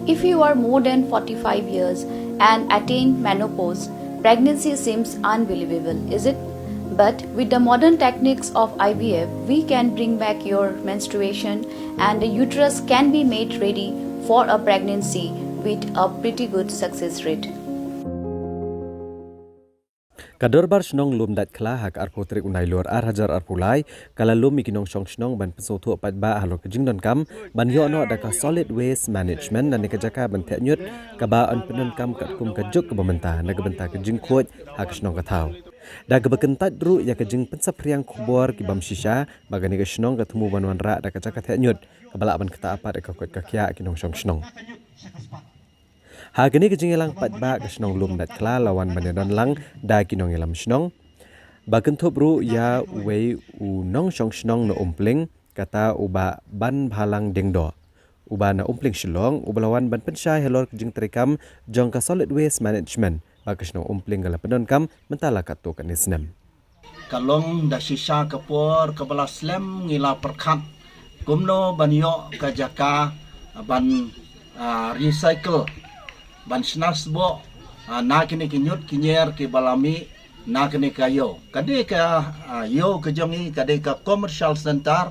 If you are more than 45 years and attain menopause, pregnancy seems unbelievable, is it? But with the modern techniques of IVF, we can bring back your menstruation and the uterus can be made ready for a pregnancy with a pretty good success rate. Kador bar snong lum dat kla hak arpotrik unai lor hajar arpulai kala lum ikinong shong snong ban pesotu pat ba halor kejing don kam ban yo no da ka solid waste management dan nekajaka ban tek nyut ka ba an penon kam kat kum kajuk ke bementa na benta kejing khoj hak snong ka thau da ka bekentat dru ya kejing pensap riang kubor ki bam shisha bagani ke snong ka temu ban wan ra da ka jaka tek nyut ka bala ban kata apa da ka kot ka kya kinong shong snong Hagani kejingelang pat ba ke snong lum dat kla lawan banedon lang da kinong elam snong bagen thobru ya wei u nong shong snong no umpling kata uba ban bhalang dengdo uba na umpling shilong ubalawan ban pensai helor kejing trikam jong ka solid waste management ba ke snong umpling gala pendon kam mentala kato kan isnem kalong da shisha kapor kabala slem ngila perkhat kumno banyo ka jaka ban recycle ban snasbo na kini kinyut kinyer ki balami na kini kayo kade ka yo ke jongi kade ka commercial center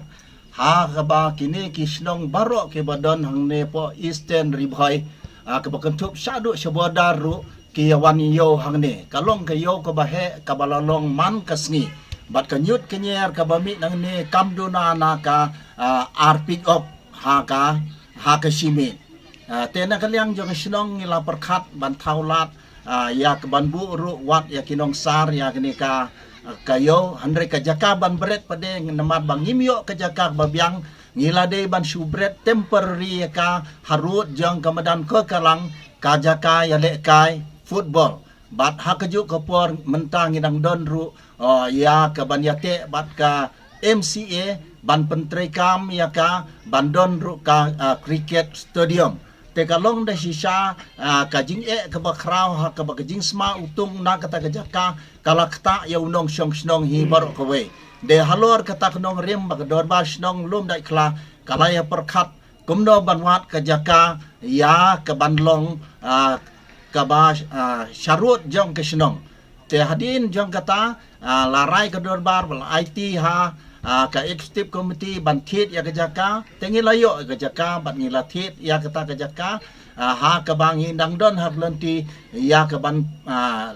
ha ba kini ki snong baro ke badon hangne po eastern ribhai ke bakentup syadu syabadaru ki yawan yo hangne kalong ke yo ke bahe ka balalong man kasni bat kenyut kinyer ka bami nangne kamduna na ka arpick up ha ka simin tena kaliang jong snong ngila perkhat ban thaulat ya ke banbu ru wat ya kinong sar ya kini ka kayo handre ka jaka ban bret pade namat bang imyo ka jaka babyang ngila de ban subret temporary ya ka harut jong kamadan ke kalang ka jaka ya le kai football bat hakaju kapor mentang ngidang don ru ya ke ban yate bat ka MCA ban pentrekam ya ka bandon ru ka cricket stadium tekalong da shisha kajing ke bakrau ha ke bakajing sma utung na kata kajaka kala kata ya unong shong snong hi barok kowe de halor kata knong rem bak dor ba snong lum dai kla kala ya perkhat kumno banwat kajaka ya ke banlong ke ba syarut jong ke snong te hadin jong kata larai ke dor bar IT ha ka executive committee ban thit ya kajaka tengi layo kajaka ban ngila thit ya kata kajaka ha ka bang indang don har lenti ya ka ban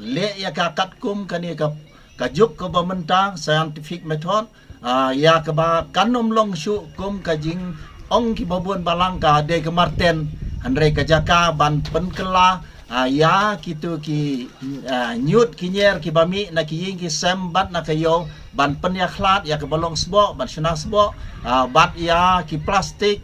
le ya ka katkum kani ka kajuk ka bamenta scientific method ya ka ba kanom long shu kum kajing ong ki babun balangka de ke marten andre kajaka ban penkela ya kitu ki nyut kinyer ki bami na ki ying ki sembat na kayo ban penyakhlat ya ke balong sbo ban shna sbo bat ya ki plastik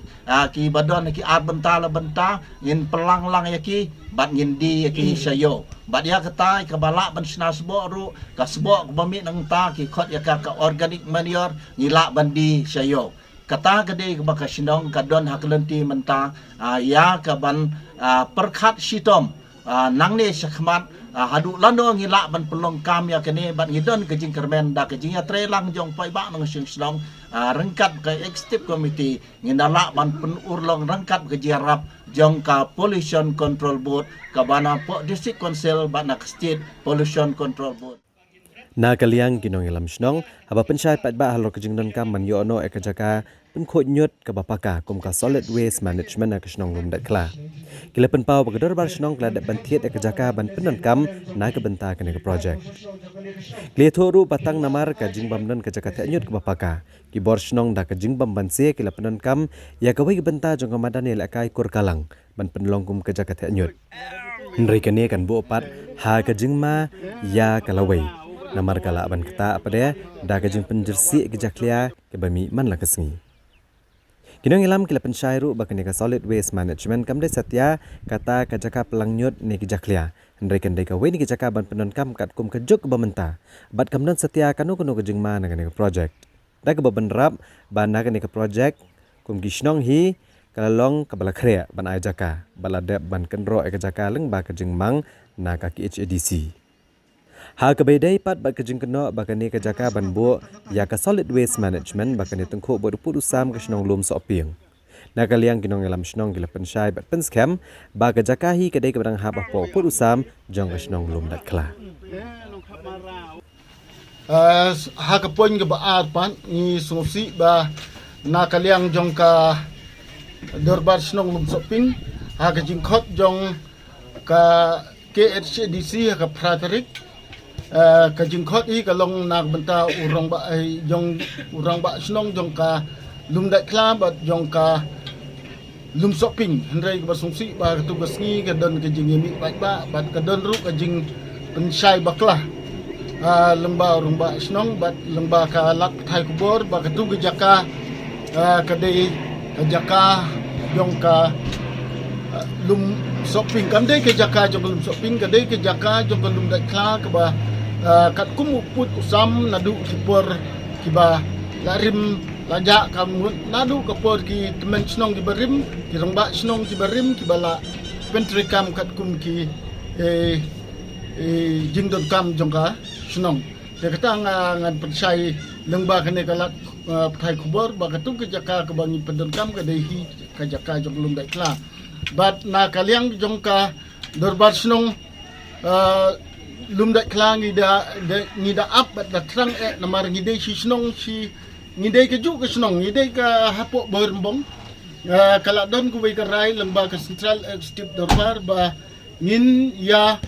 ki badon ki ar benta la benta ngin pelang lang ya ki bat ngin di ya ki sayo bat ya ketai ke balak ban shna sbo ru ka sbo bami nang ta ki khot ya ka organic manure ngila bandi sayo kata gede ke baka shinong kadon haklenti menta ya ka ban perkhat shitom nang ne shakmat hadu lando ngila ban pelong kam ya kene ban ngidon kejing kermen da kejing ya trelang jong pai ba nang sing slong rengkat ke executive committee ngindala ban penurlong rengkat ke jarap jong ka pollution control board ka bana po district council bana state pollution control board na kaliang kinong ilam snong haba pensai pat ba halor kejing don kam man yo no ekajaka pen khoj nyut ka bapaka kum ka solid waste management na snong lum dat kla kila pen pau bagdor bar snong kla dat ban thiet ekajaka ban penon kam na ka benta kene ka project kle thoru patang namar ka jing bam don kajaka the nyut ka bapaka ki bor snong da ka jing bam ban se kila penon kam ya ka wei benta jong ka madani la kai kur kalang ban penlong kum kajaka the nyut nri kene kan bo pat ha ka jing ma ya kalawei namar kala ban kata apa dia da ka jing penjersi ke jaklia ke bami man la kesngi kinong ilam kila pensyairu bakane ka solid waste management kam de satya kata ka jaka pelangnyut ne ke jaklia ndai kan dai ka we ni ke jaka ban penon kam kat kum kejuk bamenta bat kam don satya kanu kanu ke jing ma na ke project da ka ban rap ban na ke project kum gishnong hi kalong ka bala khrea ban ai jaka bala dep ban kenro ke jaka leng ba ka jing mang na ka ki HADC ha ka bedai pat ba kejing keno bakani ka jaka ban bo ya ka solid waste management bakani tengkho bo put usam ka snong lum so piang nakaliang ginong elam snong gila pensyai bat penskem ba kajakahi kedai kebarang hab apo put usam jong snong lum dat kla ha ka poin ga baat pan ni sungsi ba nakaliang jong ka dorbar snong lum shopping ha ka jingkhot jong ka KHDC ka Praterik ka jingkhot i ka long nak benta urang ba jong urang ba snong jong ka lum dat kla bat jong ka lum shopping hendrai ka sungsi ba ka tugas ni ka don ka jing mi ba bat ka don ru ka jing pensyai baklah lembah rumba snong bat lembah ka lak thai kubor ba ka tu jaka kadai jaka jong ka lum shopping kadai ke jaka jong lum shopping kadai ke jaka jong lum dat kla ka ba kat kum put usam nadu kipor kiba larim laja kamut nadu kapor ki temen snong ki barim ki rumba snong ki barim ki bala pentri kam kat kum ki jingdon kam jongka snong te kata ngan percaya lengba kene kalat thai kubor ba katu ke jaka ke bangi pendon kam ke dehi ka jaka jong lum dai kla bat na kaliang jongka dorbar snong lum dai kla ngi da up bat da trang namar ngi dei si snong si ngi dei ke ju ke snong ngi dei ka hapo berembong kala don ku wei ka rai lengba ke central executive dorbar ba ngin ya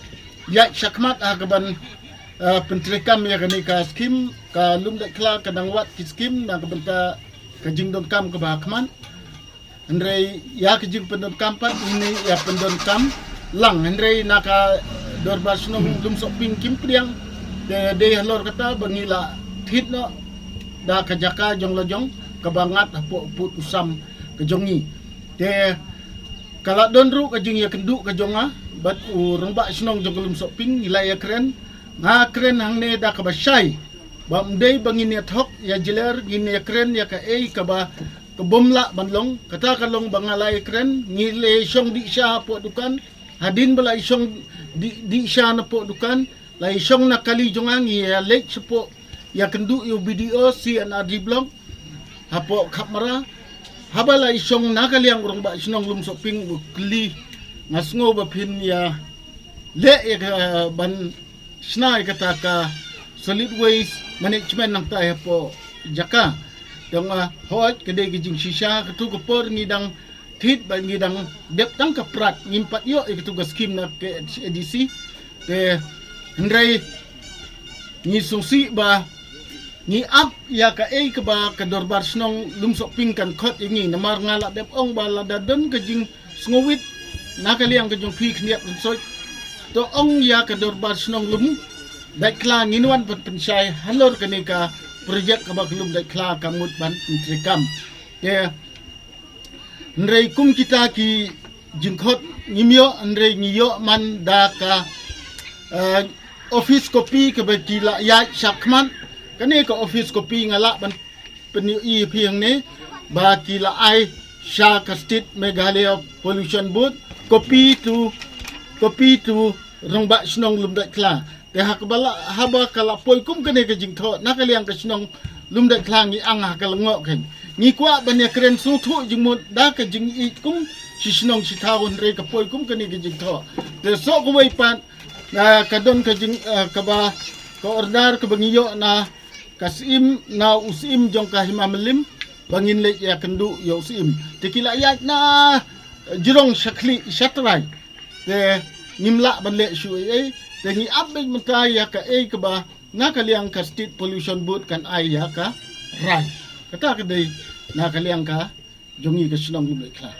syakmat agaban pentrikam ya kani ka skim ka lum dak kla kadang wat ki skim na ka benta ka jingdon kam ka bahakman andre ya ka jing pendon kam pat ini ya pendon kam lang andre na ka dorbar snong lum shopping kim priang de halor kata bangila thit no da ka jaka jong lojong ka bangat apo put usam ka jongi de kala don ru ka jing ya kendu ka jonga bat urang ba snong jong lum shopping nilai ya keren nga keren hang ne da ka ba syai ba mdei bangin ya thok ya jiler gini ya keren ya ka ka ba ka bomla banlong kata kalong bangalai keren ngile syong di sya po dukan hadin bala syong di sya na po dukan lai syong na kali jongang ya lek sepo ya kendu yo video si anadi blog hapo kamera habala syong na kali ang urang ba snong lum shopping kli ngasngo ba pin ya le ya ban snai kata ka solid waste management nang tayo po jaka yung hot kadai kijing shisha katu ko por ngidang tit ba ngidang dep tang kaprat ngimpat yo ikatu ga scheme na ke EDC te hendrai ni sungsi ba ni up ya ka ka ba ka dorbar snong lum shopping kan khot ingi namar ngala dep ong ba la dadon kijing ngowit nakaliang kajong pi kniap so to ong ya ka dorbar snong lum dai kla nginwan pat pensyai halor kani ka projek ka baglum dai kla kamut ban intrikam ye nrei kum kita ki jingkhot ngimyo nrei ngiyo man da ka office copy ka ba ki la ya shakman kani ka office copy ngala ban peniu i phiang ne ba ki la ai sha ka state Meghalaya pollution board copy to rongba snong lum dai kla te hakbala haba kala poi kum kane ka jingtho nakaliang ka snong lum dai kla ngi ang hakalngo ken ngi kwa banya kren su thu jingmut da ka jing i kum si snong si thawon re ka poi kum kane ka jingtho te so ko wei pan na ka don ka jing ka ba ka order ka bangiyo na kasim na usim jong ka himamelim bangin le ya kendu yo usim te kila ya na jirong shakli shatrai te nimla banle shu te ni abbe mata ya ka ka ba nakaliang ka state pollution board kan ai ya ka rai kata ka dai nakaliang ka jongi ka sinong lumai kla